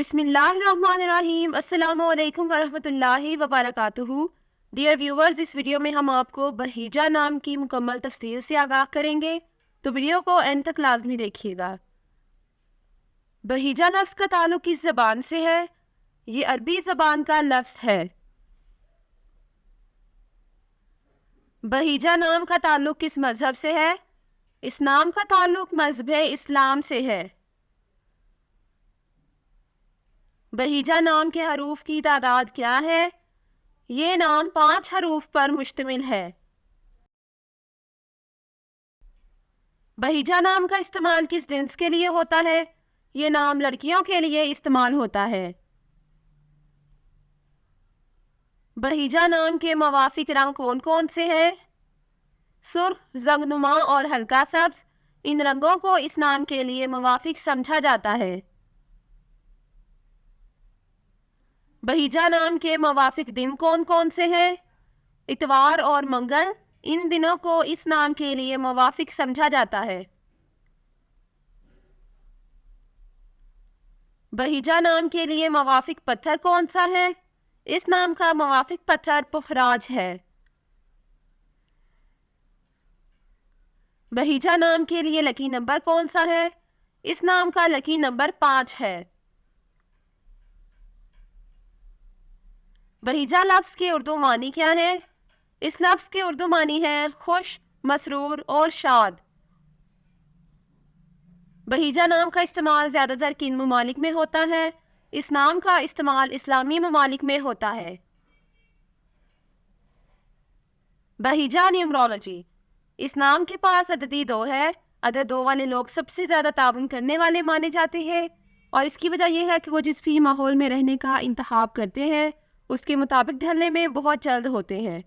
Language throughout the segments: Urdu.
بسم اللہ الرحمن الرحیم۔ السلام علیکم ورحمۃ اللہ وبرکاتہ۔ ڈیئر ویورز، اس ویڈیو میں ہم آپ کو بہیجہ نام کی مکمل تفصیل سے آگاہ کریں گے، تو ویڈیو کو اینڈ تک لازمی دیکھیے گا۔ بہیجہ لفظ کا تعلق کس زبان سے ہے؟ یہ عربی زبان کا لفظ ہے۔ بہیجہ نام کا تعلق کس مذہب سے ہے؟ اس نام کا تعلق مذہب اسلام سے ہے۔ بہیجہ نام کے حروف کی تعداد کیا ہے؟ یہ نام 5 حروف پر مشتمل ہے۔ بہیجہ نام کا استعمال کس جنس کے لیے ہوتا ہے؟ یہ نام لڑکیوں کے لیے استعمال ہوتا ہے۔ بہیجہ نام کے موافق رنگ کون کون سے ہیں؟ سرخ، زرد-نما اور ہلکا سبز، ان رنگوں کو اس نام کے لیے موافق سمجھا جاتا ہے۔ بہیجہ نام کے موافق دن کون کون سے ہیں؟ اتوار اور منگل، ان دنوں کو اس نام کے لیے موافق سمجھا جاتا ہے۔ بہیجہ نام کے لیے موافق پتھر کون سا ہے؟ اس نام کا موافق پتھر پخراج ہے۔ بہیجہ نام کے لیے لکی نمبر کون سا ہے؟ اس نام کا لکی نمبر 5 ہے۔ بہیجہ لفظ کے اردو معنی کیا ہے؟ اس لفظ کے اردو معنی ہے خوش، مسرور اور شاد۔ بہیجہ نام کا استعمال زیادہ تر کن ممالک میں ہوتا ہے؟ اس نام کا استعمال اسلامی ممالک میں ہوتا ہے۔ بہیجہ نیومرولوجی، اس نام کے پاس عددی 2 ہے۔ عدد 2 والے لوگ سب سے زیادہ تعاون کرنے والے مانے جاتے ہیں، اور اس کی وجہ یہ ہے کہ وہ جس بھی ماحول میں رہنے کا انتخاب کرتے ہیں اس کے مطابق ڈھلنے میں بہت جلد ہوتے ہیں۔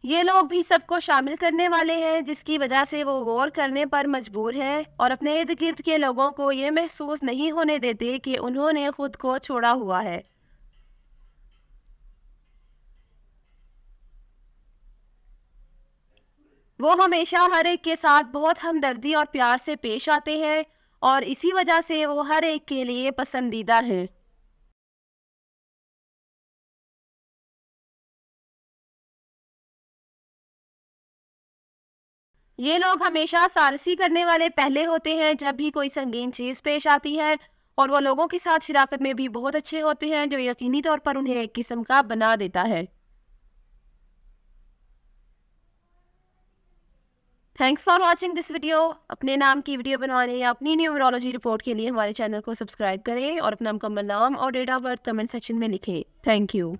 یہ لوگ بھی سب کو شامل کرنے والے ہیں، جس کی وجہ سے وہ غور کرنے پر مجبور ہیں اور اپنے ارد گرد کے لوگوں کو یہ محسوس نہیں ہونے دیتے کہ انہوں نے خود کو چھوڑا ہوا ہے۔ وہ ہمیشہ ہر ایک کے ساتھ بہت ہمدردی اور پیار سے پیش آتے ہیں، اور اسی وجہ سے وہ ہر ایک کے لیے پسندیدہ ہیں۔ یہ لوگ ہمیشہ ثالثی کرنے والے پہلے ہوتے ہیں جب بھی کوئی سنگین چیز پیش آتی ہے، اور وہ لوگوں کے ساتھ شراکت میں بھی بہت اچھے ہوتے ہیں، جو یقینی طور پر انہیں ایک قسم کا بنا دیتا ہے۔ Thanks for watching this video. اپنے نام کی ویڈیو بنوانے یا اپنی نیومرولوجی رپورٹ کے لیے ہمارے چینل کو سبسکرائب کریں، اور اپنا مکمل نام اور date of birth comment section میں لکھیں۔ Thank you.